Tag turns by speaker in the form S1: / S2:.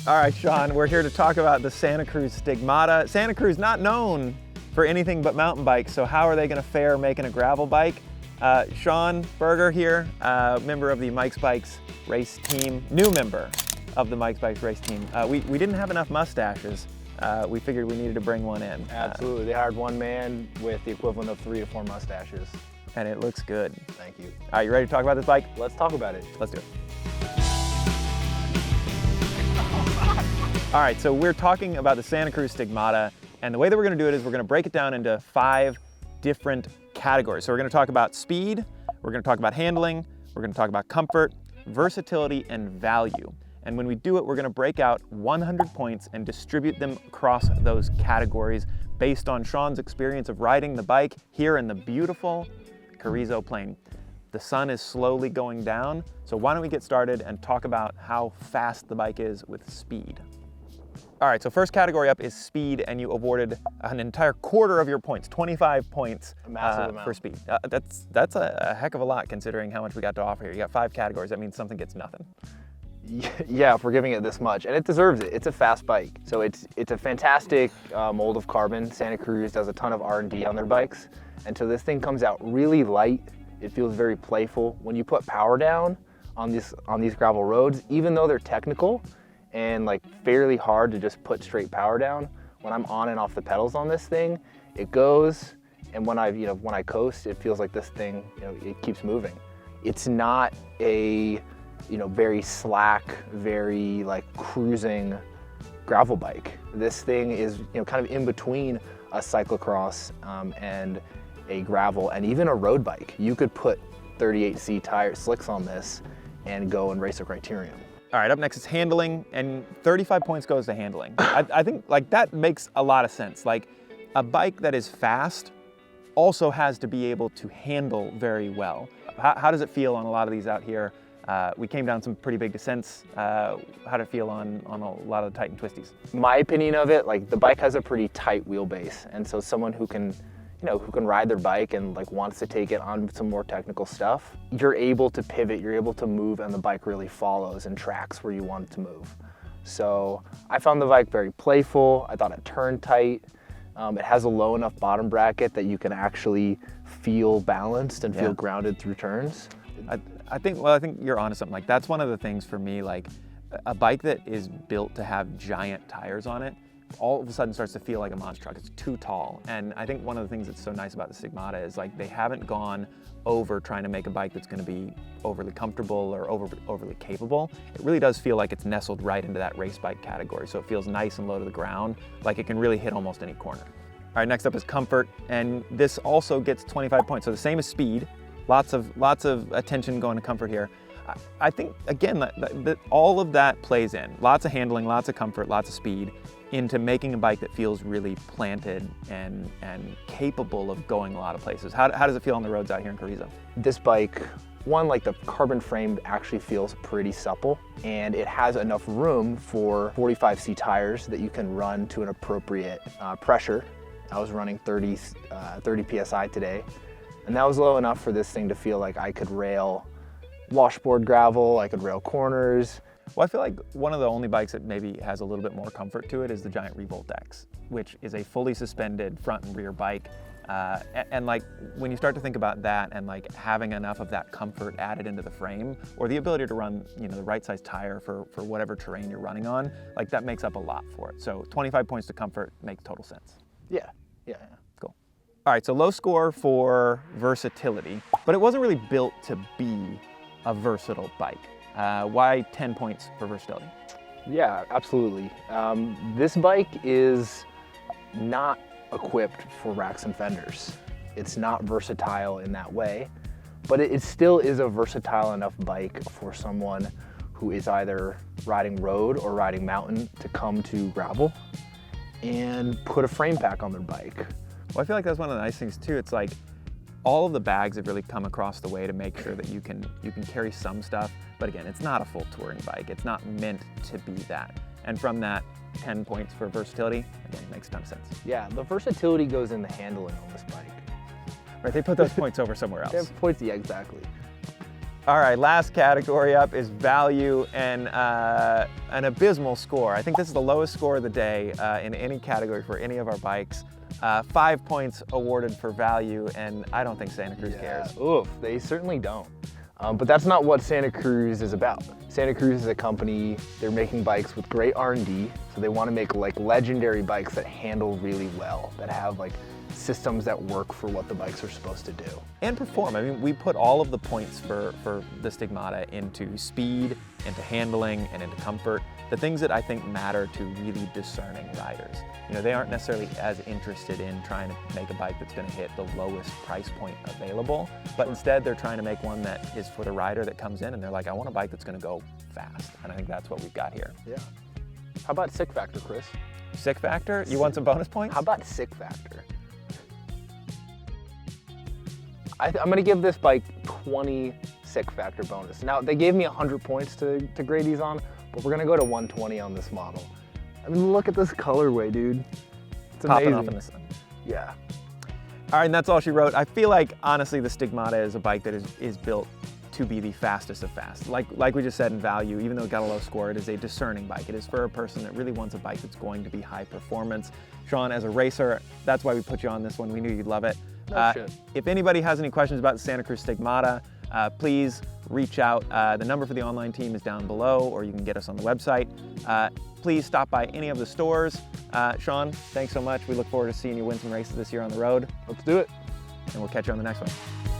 S1: All right, Sean, we're here to talk about the Santa Cruz Stigmata. Santa Cruz not known for anything but mountain bikes, so how are they going to fare making a gravel bike? Sean Berger here, member of the Mike's Bikes race team, new member of the Mike's Bikes race team. We didn't have enough mustaches. We figured we needed to bring one in.
S2: Absolutely, they hired one man with the equivalent of 3 to 4 mustaches.
S1: And it looks good.
S2: Thank you.
S1: All right, you ready to talk about this bike?
S2: Let's talk about it.
S1: Let's do it. All right, so we're talking about the Santa Cruz Stigmata, and the way that we're gonna do it is we're gonna break it down into 5 different categories. So we're gonna talk about speed, we're gonna talk about handling, we're gonna talk about comfort, versatility, and value. And when we do it, we're gonna break out 100 points and distribute them across those categories based on Sean's experience of riding the bike here in the beautiful Carrizo Plain. The sun is slowly going down, so why don't we get started and talk about how fast the bike is with speed. All right, so first category up is speed, and you awarded an entire quarter of your points, 25 points for speed. That's a heck of a lot considering how much we got to offer here. You got 5 categories, that means something gets nothing.
S2: Yeah, for giving it this much, and it deserves it. It's a fast bike, so it's a fantastic mold of carbon. Santa Cruz does a ton of R&D on their bikes, and so this thing comes out really light. It feels very playful. When you put power down on these gravel roads, even though they're technical and like fairly hard to just put straight power down, when I'm on and off the pedals on this thing, it goes, and when I coast, it feels like this thing, it keeps moving. It's not a very slack, very like cruising gravel bike. This thing is kind of in between a cyclocross and a gravel and even a road bike. You could put 38C tire slicks on this and go and race a criterium.
S1: All right, up next is handling, and 35 points goes to handling. I think like that makes a lot of sense. Like a bike that is fast also has to be able to handle very well. How does it feel on a lot of these out here? We came down some pretty big descents. How did it feel on a lot of the tight and twisties?
S2: My opinion of it, like the bike has a pretty tight wheelbase, and so someone who can ride their bike and like wants to take it on some more technical stuff, you're able to pivot, you're able to move, and the bike really follows and tracks where you want it to move. So I found the bike very playful. I thought it turned tight. It has a low enough bottom bracket that you can actually feel balanced and feel grounded through turns.
S1: I think you're onto something. Like that's one of the things for me, like a bike that is built to have giant tires on it, all of a sudden starts to feel like a monster truck. It's too tall. And I think one of the things that's so nice about the Stigmata is like they haven't gone over trying to make a bike that's gonna be overly comfortable or overly capable. It really does feel like it's nestled right into that race bike category. So it feels nice and low to the ground, like it can really hit almost any corner. All right, next up is comfort. And this also gets 25 points. So the same as speed. Lots of attention going to comfort here. I think, again, that all of that plays in. Lots of handling, lots of comfort, lots of speed into making a bike that feels really planted and capable of going a lot of places. How does it feel on the roads out here in Carrizo?
S2: This bike, one, like the carbon frame actually feels pretty supple, and it has enough room for 45C tires that you can run to an appropriate pressure. I was running 30 PSI today. And that was low enough for this thing to feel like I could rail washboard gravel, I could rail corners.
S1: Well, I feel like one of the only bikes that maybe has a little bit more comfort to it is the Giant Revolt X, which is a fully suspended front and rear bike. And like when you start to think about that and like having enough of that comfort added into the frame, or the ability to run the right size tire for whatever terrain you're running on, like that makes up a lot for it. So 25 points to comfort makes total sense.
S2: Yeah.
S1: Cool. All right, so low score for versatility, but it wasn't really built to be a versatile bike. Why 10 points for versatility?
S2: Yeah, absolutely. This bike is not equipped for racks and fenders. It's not versatile in that way, but it still is a versatile enough bike for someone who is either riding road or riding mountain to come to gravel and put a frame pack on their bike.
S1: Well, I feel like that's one of the nice things too. It's like all of the bags have really come across the way to make sure that you can carry some stuff, but again, it's not a full touring bike. It's not meant to be that. And from that, 10 points for versatility, again, makes a ton of sense.
S2: Yeah, the versatility goes in the handling on this bike.
S1: Right, they put those points over somewhere else.
S2: They have points, yeah, exactly.
S1: All right, last category up is value and an abysmal score. I think this is the lowest score of the day in any category for any of our bikes. 5 points awarded for value, and I don't think Santa Cruz cares.
S2: Oof, they certainly don't. But that's not what Santa Cruz is about. Santa Cruz is a company, they're making bikes with great R&D, so they want to make like legendary bikes that handle really well, that have like systems that work for what the bikes are supposed to do.
S1: And perform. I mean, we put all of the points for the Stigmata into speed, into handling, and into comfort. The things that I think matter to really discerning riders. You know, they aren't necessarily as interested in trying to make a bike that's going to hit the lowest price point available, but instead they're trying to make one that is for the rider that comes in and they're like, I want a bike that's going to go fast. And I think that's what we've got here.
S2: Yeah. How about sick factor, Chris?
S1: Sick factor? You want some bonus points?
S2: How about sick factor? I'm going to give this bike 20 sick factor bonus. Now, they gave me 100 points to grade these on, but we're going to go to 120 on this model. I mean, look at this colorway, dude. It's amazing.
S1: Popping off in the sun.
S2: Yeah.
S1: All right, and that's all she wrote. I feel like, honestly, the Stigmata is a bike that is built to be the fastest of fast. Like we just said in value, even though it got a low score, it is a discerning bike. It is for a person that really wants a bike that's going to be high performance. Sean, as a racer, that's why we put you on this one. We knew you'd love it.
S2: No shit.
S1: If anybody has any questions about the Santa Cruz Stigmata, please reach out. The number for the online team is down below, or you can get us on the website. Please stop by any of the stores. Sean, thanks so much. We look forward to seeing you win some races this year on the road.
S2: Let's do it.
S1: And we'll catch you on the next one.